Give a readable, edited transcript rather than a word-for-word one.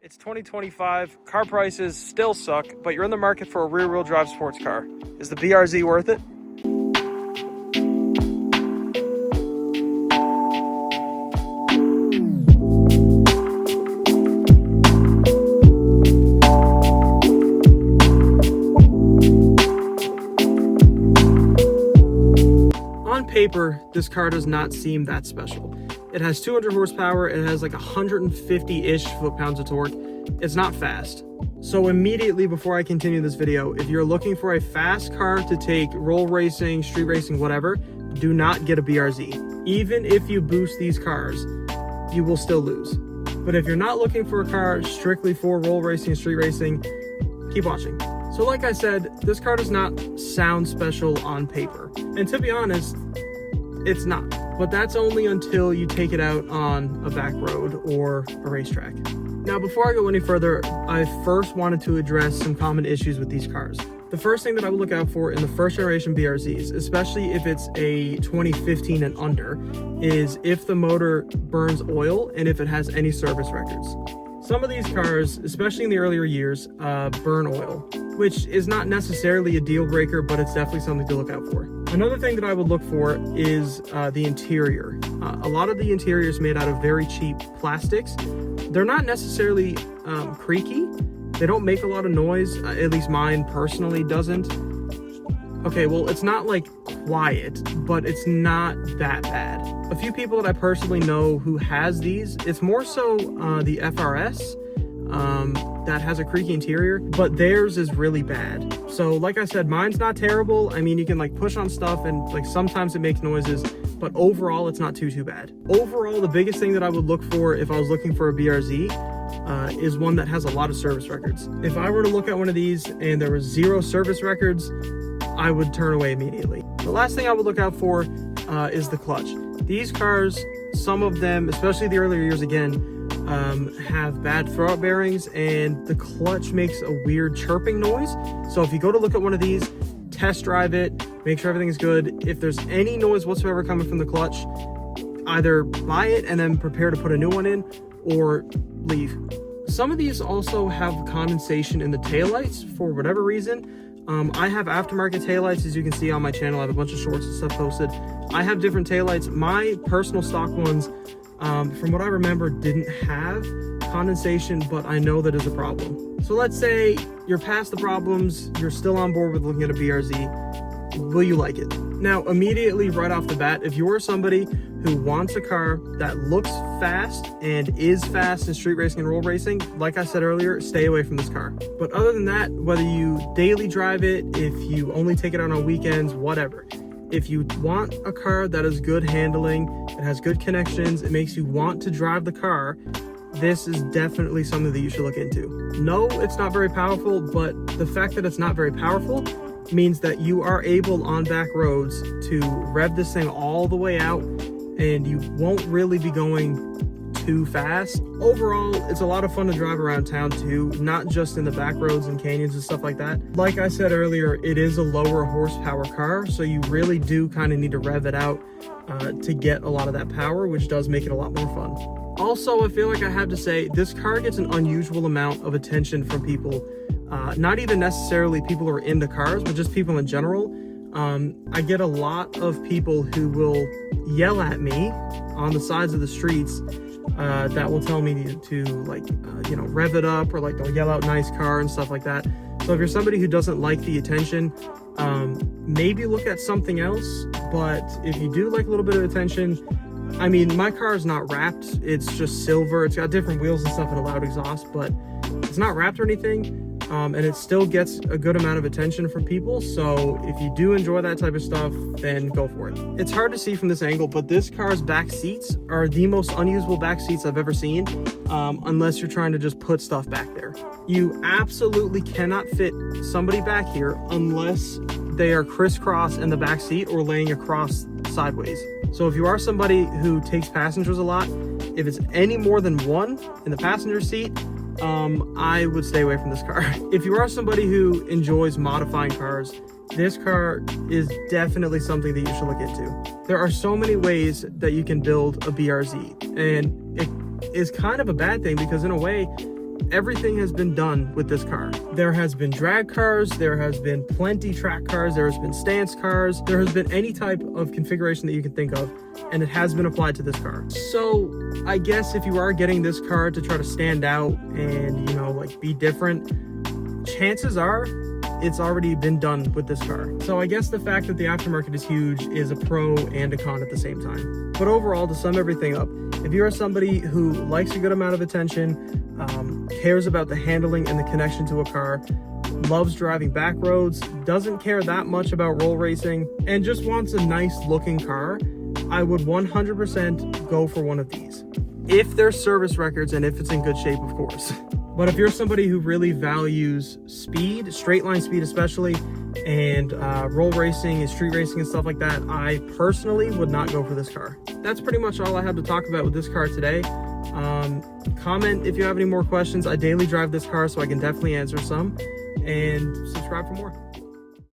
It's 2025, car prices still suck, but you're in the market for a rear-wheel drive sports car. Is the BRZ worth it? On paper, this car does not seem that special. It has 200 horsepower, it has like 150-ish foot-pounds of torque. It's not fast. So immediately before I continue this video, if you're looking for a fast car to take roll racing, street racing, whatever, do not get a BRZ. Even if you boost these cars, you will still lose. But if you're not looking for a car strictly for roll racing and street racing, keep watching. So like I said, this car does not sound special on paper. And to be honest, it's not. But that's only until you take it out on a back road or a racetrack. Now, before I go any further, I first wanted to address some common issues with these cars. The first thing that I would look out for in the first generation BRZs, especially if it's a 2015 and under, is if the motor burns oil and if it has any service records. Some of these cars, especially in the earlier years, burn oil, which is not necessarily a deal breaker, but it's definitely something to look out for. Another thing that I would look for is the interior. A lot of the interior is made out of very cheap plastics. They're not necessarily creaky. They don't make a lot of noise, at least mine personally doesn't. Okay, well, it's not like quiet, but it's not that bad. A few people that I personally know who has these, it's more so the FRS that has a creaky interior, but theirs is really bad. So like I said, mine's not terrible. I mean, you can like push on stuff and like sometimes it makes noises, but overall it's not too bad. Overall, the biggest thing that I would look for if I was looking for a BRZ is one that has a lot of service records. If I were to look at one of these and there was 0 service records, I would turn away immediately. The last thing I would look out for is the clutch. These cars, some of them, especially the earlier years again, have bad throwout bearings and the clutch makes a weird chirping noise. So if you go to look at one of these, test drive it, make sure everything's good. If there's any noise whatsoever coming from the clutch, either buy it and then prepare to put a new one in or leave. Some of these also have condensation in the taillights for whatever reason. I have aftermarket taillights, as you can see on my channel. I have a bunch of shorts and stuff posted. I have different taillights. My personal stock ones, from what I remember, didn't have condensation, but I know that is a problem. So let's say you're past the problems, you're still on board with looking at a BRZ. Will you like it? Now, immediately right off the bat, if you're somebody who wants a car that looks fast and is fast in street racing and roll racing, like I said earlier, stay away from this car. But other than that, whether you daily drive it, if you only take it out on weekends, whatever. If you want a car that is good handling, it has good connections, it makes you want to drive the car, this is definitely something that you should look into. No, it's not very powerful, but the fact that it's not very powerful means that you are able on back roads to rev this thing all the way out and you won't really be going too fast. Overall, it's a lot of fun to drive around town too, not just in the back roads and canyons and stuff like that. Like I said earlier, it is a lower horsepower car, so you really do kind of need to rev it out to get a lot of that power, which does make it a lot more fun. Also, I feel like I have to say, this car gets an unusual amount of attention from people, not even necessarily people who are into cars, but just people in general. I get a lot of people who will yell at me on the sides of the streets that will tell me to like, you know, rev it up, or like they'll yell out nice car and stuff like that. So if you're somebody who doesn't like the attention, maybe look at something else. But if you do like a little bit of attention, I mean, my car is not wrapped. It's just silver. It's got different wheels and stuff and a loud exhaust, but it's not wrapped or anything. And it still gets a good amount of attention from people. So if you do enjoy that type of stuff, then go for it. It's hard to see from this angle, but this car's back seats are the most unusable back seats I've ever seen, unless you're trying to just put stuff back there. You absolutely cannot fit somebody back here unless they are crisscross in the back seat or laying across sideways. So if you are somebody who takes passengers a lot, if it's any more than one in the passenger seat, I would stay away from this car. If you are somebody who enjoys modifying cars, this car is definitely something that you should look into. There are so many ways that you can build a BRZ, and it is kind of a bad thing because in a way, everything has been done with this car. There has been drag cars, there has been plenty track cars, there has been stance cars, there has been any type of configuration that you can think of, and it has been applied to this car. So I guess if you are getting this car to try to stand out and, you know, like be different, chances are it's already been done with this car. So I guess the fact that the aftermarket is huge is a pro and a con at the same time. But overall, to sum everything up, if you are somebody who likes a good amount of attention, cares about the handling and the connection to a car, loves driving back roads, doesn't care that much about roll racing, and just wants a nice looking car, I would 100% go for one of these. If there's service records and if it's in good shape, of course. But if you're somebody who really values speed, straight line speed especially, and roll racing and street racing and stuff like that, I personally would not go for this car. That's pretty much all I have to talk about with this car today. Comment if you have any more questions. I daily drive this car, so I can definitely answer some. And subscribe for more.